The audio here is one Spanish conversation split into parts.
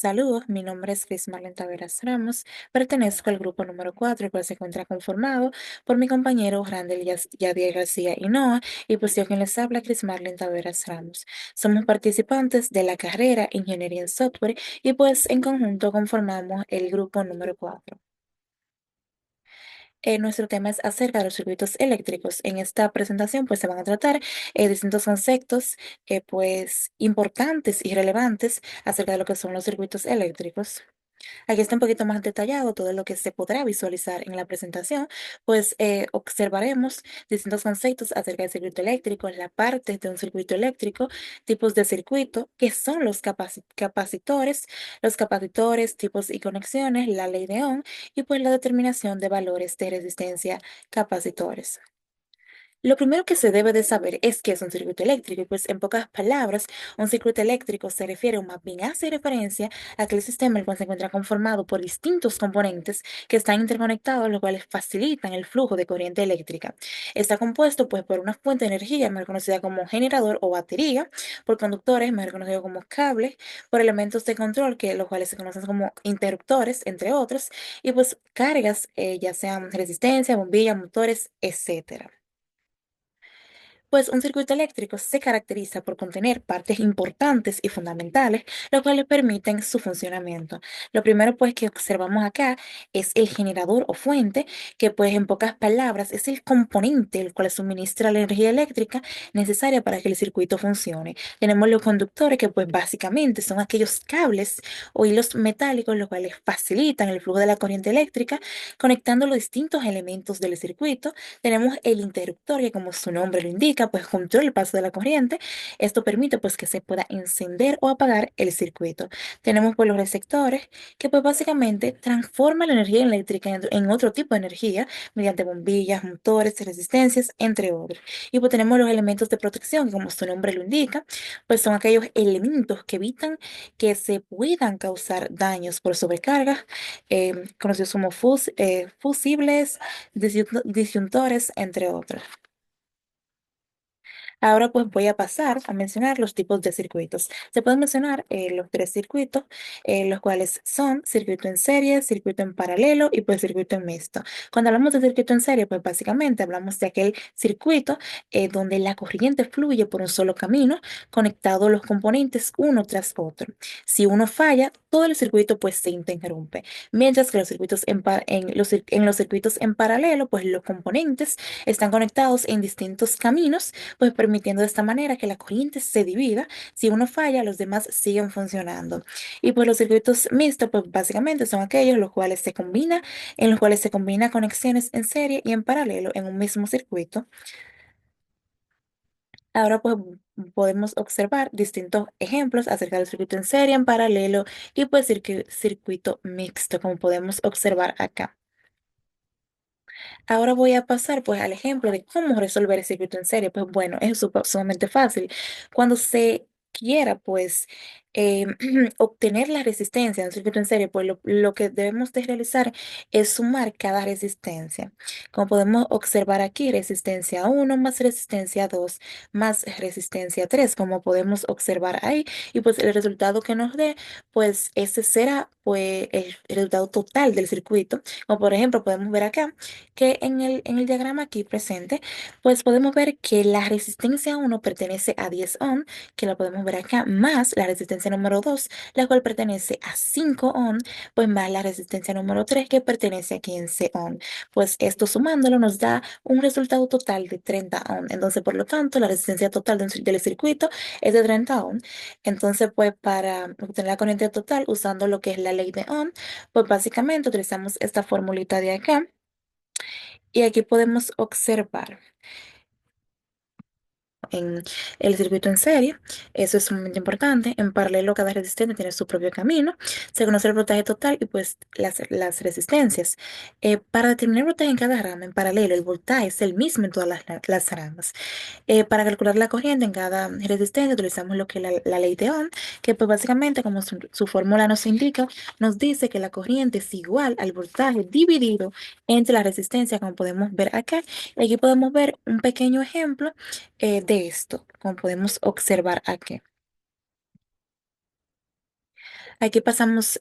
Saludos, mi nombre es Cris Marlene Taveras Ramos, pertenezco al grupo número 4, el cual se encuentra conformado por mi compañero Randall Yadier García Hinoa y pues yo quien les habla, Cris Marlene Taveras Ramos. Somos participantes de la carrera Ingeniería en Software y pues en conjunto conformamos el grupo número 4. Nuestro tema es acerca de los circuitos eléctricos. En esta presentación pues se van a tratar distintos conceptos pues importantes y relevantes acerca de lo que son los circuitos eléctricos. Aquí está un poquito más detallado todo lo que se podrá visualizar en la presentación, pues observaremos distintos conceptos acerca del circuito eléctrico, la parte de un circuito eléctrico, tipos de circuito, qué son los capacitores, tipos y conexiones, la ley de Ohm y pues la determinación de valores de resistencia capacitores. Lo primero que se debe de saber es qué es un circuito eléctrico y pues en pocas palabras, un circuito eléctrico se refiere o más bien hace referencia a aquel sistema el cual se encuentra conformado por distintos componentes que están interconectados, los cuales facilitan el flujo de corriente eléctrica. Está compuesto pues por una fuente de energía, mejor conocida como generador o batería, por conductores, mejor conocido como cables, por elementos de control, que los cuales se conocen como interruptores, entre otros, y pues cargas, ya sean resistencia, bombillas, motores, etcétera. Pues un circuito eléctrico se caracteriza por contener partes importantes y fundamentales, lo cual le permiten su funcionamiento. Lo primero pues que observamos acá es el generador o fuente, que pues en pocas palabras es el componente el cual suministra la energía eléctrica necesaria para que el circuito funcione. Tenemos los conductores, que pues básicamente son aquellos cables o hilos metálicos los cuales facilitan el flujo de la corriente eléctrica, conectando los distintos elementos del circuito. Tenemos el interruptor, que como su nombre lo indica, pues controla el paso de la corriente. Esto permite pues que se pueda encender o apagar el circuito. Tenemos pues los receptores, que pues básicamente transforman la energía eléctrica en otro tipo de energía mediante bombillas, motores, resistencias, entre otros. Y pues tenemos los elementos de protección, que como su nombre lo indica, pues son aquellos elementos que evitan que se puedan causar daños por sobrecarga, conocidos como fusibles, disyuntores, entre otros. Ahora pues voy a pasar a mencionar los tipos de circuitos. Se pueden mencionar los tres circuitos, los cuales son circuito en serie, circuito en paralelo y pues circuito en mixto. Cuando hablamos de circuito en serie, pues básicamente hablamos de aquel circuito donde la corriente fluye por un solo camino, conectado los componentes uno tras otro. Si uno falla, todo el circuito pues se interrumpe. Mientras que los circuitos en los circuitos en paralelo, pues los componentes están conectados en distintos caminos, pues permitiendo de esta manera que la corriente se divida. Si uno falla, los demás siguen funcionando. Y pues los circuitos mixtos, pues básicamente son aquellos en los cuales se combina conexiones en serie y en paralelo en un mismo circuito. Ahora pues podemos observar distintos ejemplos acerca del circuito en serie, en paralelo y pues circuito mixto, como podemos observar acá. Ahora voy a pasar pues al ejemplo de cómo resolver el circuito en serie. Pues bueno, es sumamente fácil. Cuando se quiera pues eh, obtener la resistencia de un circuito en serie, pues lo que debemos de realizar es sumar cada resistencia. Como podemos observar aquí, resistencia 1 más resistencia 2 más resistencia 3, como podemos observar ahí, y pues el resultado que nos dé, pues ese será pues el resultado total del circuito. Como por ejemplo podemos ver acá que en el diagrama aquí presente, pues podemos ver que la resistencia 1 pertenece a 10 ohm, que la podemos ver acá, más la resistencia número 2, la cual pertenece a 5 ohm, pues más la resistencia número 3, que pertenece a 15 ohm. Pues esto sumándolo nos da un resultado total de 30 ohm. Entonces, por lo tanto, la resistencia total del circuito es de 30 ohm. Entonces, pues para obtener la corriente total usando lo que es la ley de Ohm, pues básicamente utilizamos esta formulita de acá. Y aquí podemos observar en el circuito en serie, eso es sumamente importante. En paralelo, cada resistente tiene su propio camino. Se conoce el voltaje total y pues las resistencias. Para determinar el voltaje en cada rama, en paralelo, el voltaje es el mismo en todas las ramas. Para calcular la corriente en cada resistencia utilizamos lo que es la ley de Ohm, que pues básicamente como su fórmula nos indica, nos dice que la corriente es igual al voltaje dividido entre la resistencia, como podemos ver acá. Y aquí podemos ver un pequeño ejemplo de esto, como podemos observar aquí. Aquí pasamos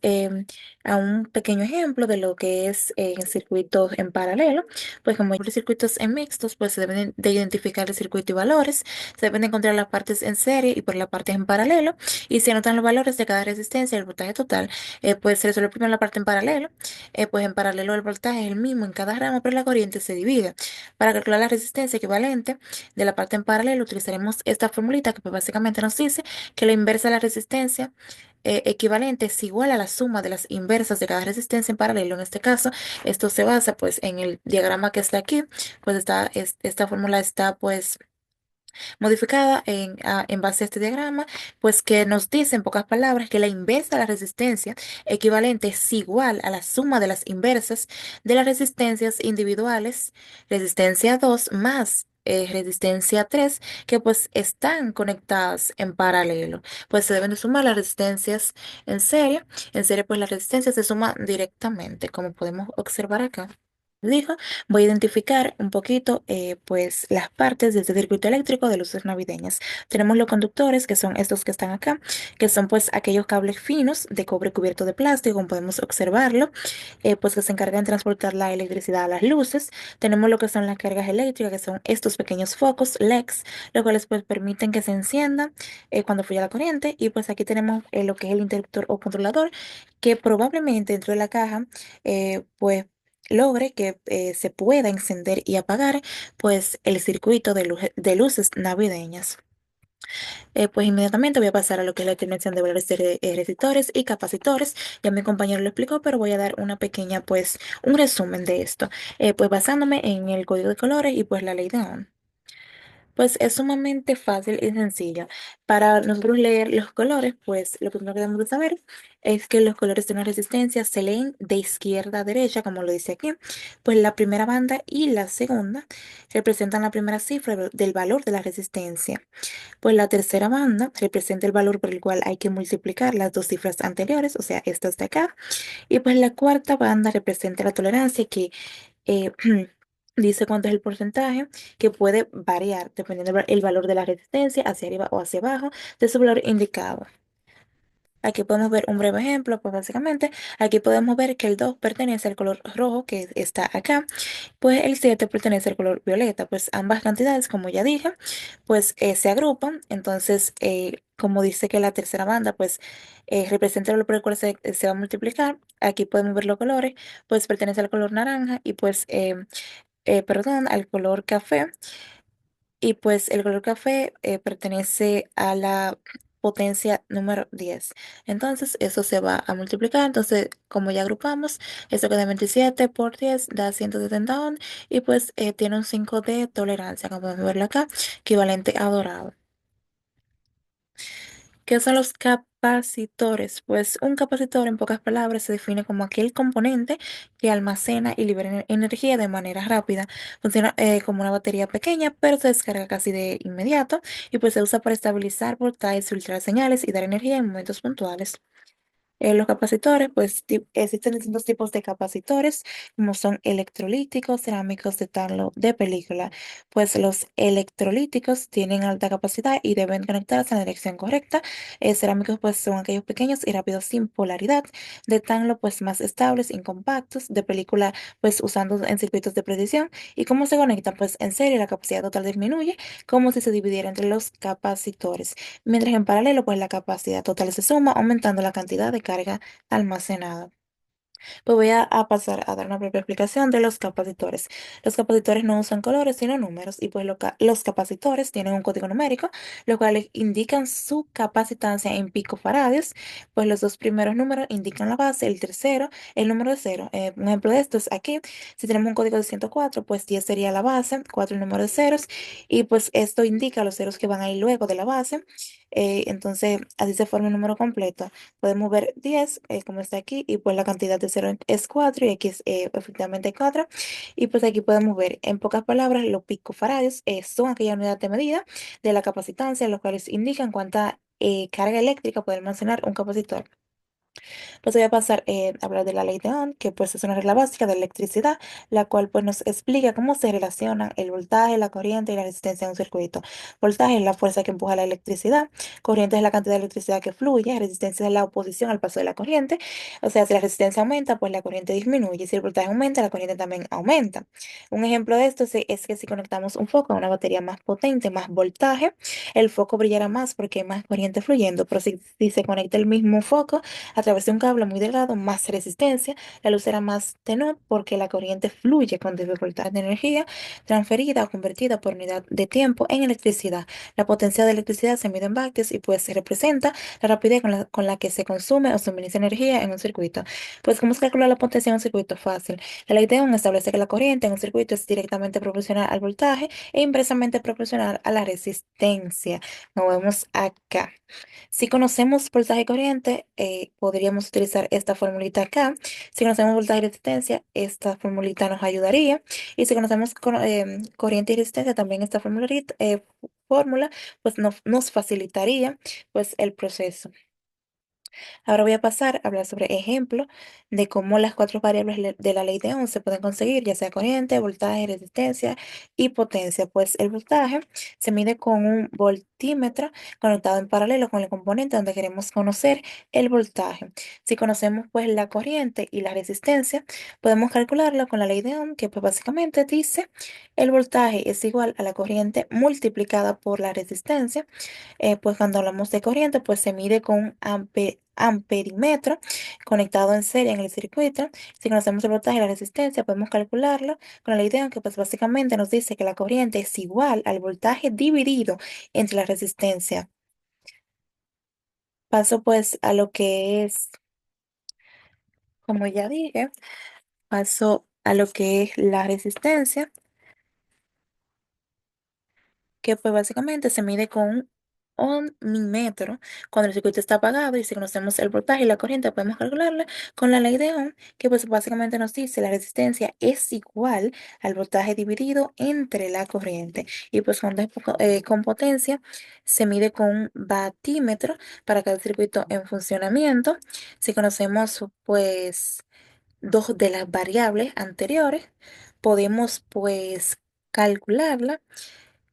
a un pequeño ejemplo de lo que es circuitos en paralelo. Pues como hay circuitos en mixtos, pues se deben de identificar el circuito y valores. Se deben de encontrar las partes en serie y por las partes en paralelo. Y se anotan los valores de cada resistencia y el voltaje total. Pues se resuelve primero la parte en paralelo. Pues en paralelo el voltaje es el mismo en cada rama, pero la corriente se divide. Para calcular la resistencia equivalente de la parte en paralelo, utilizaremos esta formulita que pues básicamente nos dice que la inversa de la resistencia equivalente es igual a la suma de las inversas de cada resistencia en paralelo. En este caso, esto se basa pues en el diagrama que está aquí, pues esta fórmula está pues modificada en base a este diagrama, pues que nos dice en pocas palabras que la inversa de la resistencia equivalente es igual a la suma de las inversas de las resistencias individuales, resistencia 2 más resistencia 3 que pues están conectadas en paralelo. Pues se deben de sumar las resistencias en serie. En serie pues la resistencia se suma directamente, como podemos observar acá. Dijo, voy a identificar un poquito pues las partes de este circuito eléctrico de luces navideñas. Tenemos los conductores, que son estos que están acá, que son pues aquellos cables finos de cobre cubierto de plástico, como podemos observarlo, pues que se encargan de transportar la electricidad a las luces. Tenemos lo que son las cargas eléctricas, que son estos pequeños focos LEDs, los cuales pues permiten que se enciendan cuando fluye la corriente. Y pues aquí tenemos lo que es el interruptor o controlador, que probablemente dentro de la caja pues logre que se pueda encender y apagar pues el circuito de luces navideñas. Pues inmediatamente voy a pasar a lo que es la determinación de valores de resistores y capacitores. Ya mi compañero lo explicó, pero voy a dar una pequeña pues un resumen de esto, pues basándome en el código de colores y pues la ley de Ohm. Pues es sumamente fácil y sencillo. Para nosotros leer los colores, pues lo primero que debemos de saber es que los colores de una resistencia se leen de izquierda a derecha, como lo dice aquí. Pues la primera banda y la segunda representan la primera cifra del valor de la resistencia. Pues la tercera banda representa el valor por el cual hay que multiplicar las dos cifras anteriores, o sea, estas de acá. Y pues la cuarta banda representa la tolerancia que eh, dice cuánto es el porcentaje que puede variar dependiendo del valor de la resistencia hacia arriba o hacia abajo de su valor indicado. Aquí podemos ver un breve ejemplo, pues básicamente aquí podemos ver que el 2 pertenece al color rojo que está acá, pues el 7 pertenece al color violeta, pues ambas cantidades, como ya dije, pues se agrupan, entonces como dice que la tercera banda pues representa el valor por el cual se va a multiplicar, aquí podemos ver los colores, pues pertenece al color naranja y pues perdón, al color café. Y pues el color café pertenece a la potencia número 10. Entonces eso se va a multiplicar. Entonces, como ya agrupamos, esto queda 27 por 10 da 170 ohm y pues tiene un 5 de tolerancia, como podemos verlo acá, equivalente a dorado. ¿Qué son los capacitores? Pues un capacitor, en pocas palabras, se define como aquel componente que almacena y libera energía de manera rápida. Funciona como una batería pequeña, pero se descarga casi de inmediato y pues se usa para estabilizar voltajes, filtrar señales y dar energía en momentos puntuales. Los capacitores, pues existen distintos tipos de capacitores, como son electrolíticos, cerámicos de tarro de película. Pues los electrolíticos tienen alta capacidad y deben conectarse en la dirección correcta. Cerámicos, pues son aquellos pequeños y rápidos sin polaridad. De tanlo, pues más estables y compactos. De película, pues usando en circuitos de precisión. ¿Y cómo se conectan? Pues en serie la capacidad total disminuye, como si se dividiera entre los capacitores. Mientras en paralelo, pues la capacidad total se suma, aumentando la cantidad de carga almacenada. Pues voy a pasar a dar una breve explicación de los capacitores. Los capacitores no usan colores, sino números, y pues los capacitores tienen un código numérico, los cuales indican su capacitancia en picofaradios. Pues los dos primeros números indican la base, el tercero, el número de cero. Un ejemplo de esto es aquí, si tenemos un código de 104, pues 10 sería la base, 4 el número de ceros, y pues esto indica los ceros que van ahí luego de la base. Entonces, así se forma un número completo. Podemos ver 10 como está aquí, y pues la cantidad de 0 es 4 y aquí es efectivamente 4. Y pues aquí podemos ver, en pocas palabras, los picofaradios son aquella unidad de medida de la capacitancia, los cuales indican cuánta carga eléctrica puede almacenar un capacitor. Pues voy a pasar a hablar de la ley de Ohm, que pues es una regla básica de electricidad, la cual pues nos explica cómo se relacionan el voltaje, la corriente y la resistencia de un circuito. Voltaje es la fuerza que empuja la electricidad, corriente es la cantidad de electricidad que fluye, resistencia es la oposición al paso de la corriente, o sea, si la resistencia aumenta, pues la corriente disminuye, si el voltaje aumenta, la corriente también aumenta. Un ejemplo de esto es que si conectamos un foco a una batería más potente, más voltaje, el foco brillará más porque hay más corriente fluyendo, pero si se conecta el mismo foco a través de un cable muy delgado, más resistencia, la luz será más tenue porque la corriente fluye con dificultad de energía transferida o convertida por unidad de tiempo en electricidad. La potencia de electricidad se mide en vatios y pues se representa la rapidez con la que se consume o suministra energía en un circuito. Pues, ¿cómo se calcula la potencia en un circuito? Fácil. La ley de Ohm establece que la corriente en un circuito es directamente proporcional al voltaje e inversamente proporcional a la resistencia. Lo vemos acá. Si conocemos voltaje y corriente, podríamos utilizar esta formulita acá. Si conocemos voltaje y resistencia, esta formulita nos ayudaría. Y si conocemos corriente y resistencia, también esta fórmula pues nos facilitaría pues el proceso. Ahora voy a pasar a hablar sobre ejemplos de cómo las cuatro variables de la ley de Ohm se pueden conseguir, ya sea corriente, voltaje, resistencia y potencia. Pues el voltaje se mide con un voltímetro conectado en paralelo con el componente donde queremos conocer el voltaje. Si conocemos pues la corriente y la resistencia, podemos calcularlo con la ley de Ohm, que pues básicamente dice el voltaje es igual a la corriente multiplicada por la resistencia. Pues cuando hablamos de corriente, pues se mide con un amperímetro conectado en serie en el circuito. Si conocemos el voltaje y la resistencia, podemos calcularlo con la ley de Ohm, que pues básicamente nos dice que la corriente es igual al voltaje dividido entre la resistencia. Paso pues a lo que es, como ya dije, paso a lo que es la resistencia, que pues básicamente se mide con un ohmímetro cuando el circuito está apagado, y si conocemos el voltaje y la corriente podemos calcularla con la ley de Ohm, que pues básicamente nos dice la resistencia es igual al voltaje dividido entre la corriente. Y pues cuando es con potencia se mide con un batímetro para cada circuito en funcionamiento. Si conocemos pues dos de las variables anteriores, podemos pues calcularla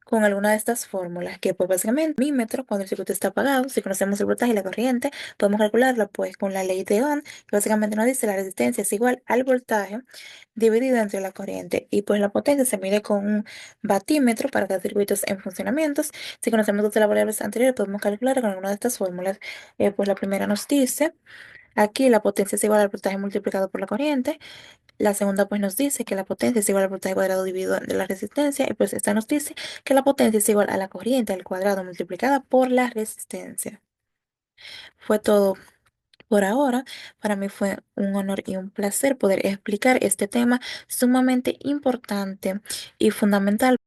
con alguna de estas fórmulas, que pues básicamente milímetros cuando el circuito está apagado. Si conocemos el voltaje y la corriente, podemos calcularla pues con la ley de Ohm, que básicamente nos dice la resistencia es igual al voltaje dividido entre la corriente, y pues la potencia se mide con un batímetro para cada circuito en funcionamiento. Si conocemos dos de las variables anteriores, podemos calcular con alguna de estas fórmulas. Pues la primera nos dice aquí la potencia es igual al voltaje multiplicado por la corriente. La segunda pues nos dice que la potencia es igual al voltaje cuadrado dividido entre la resistencia, y pues esta nos dice que la potencia es igual a la corriente al cuadrado multiplicada por la resistencia. Fue todo por ahora. Para mí fue un honor y un placer poder explicar este tema sumamente importante y fundamental.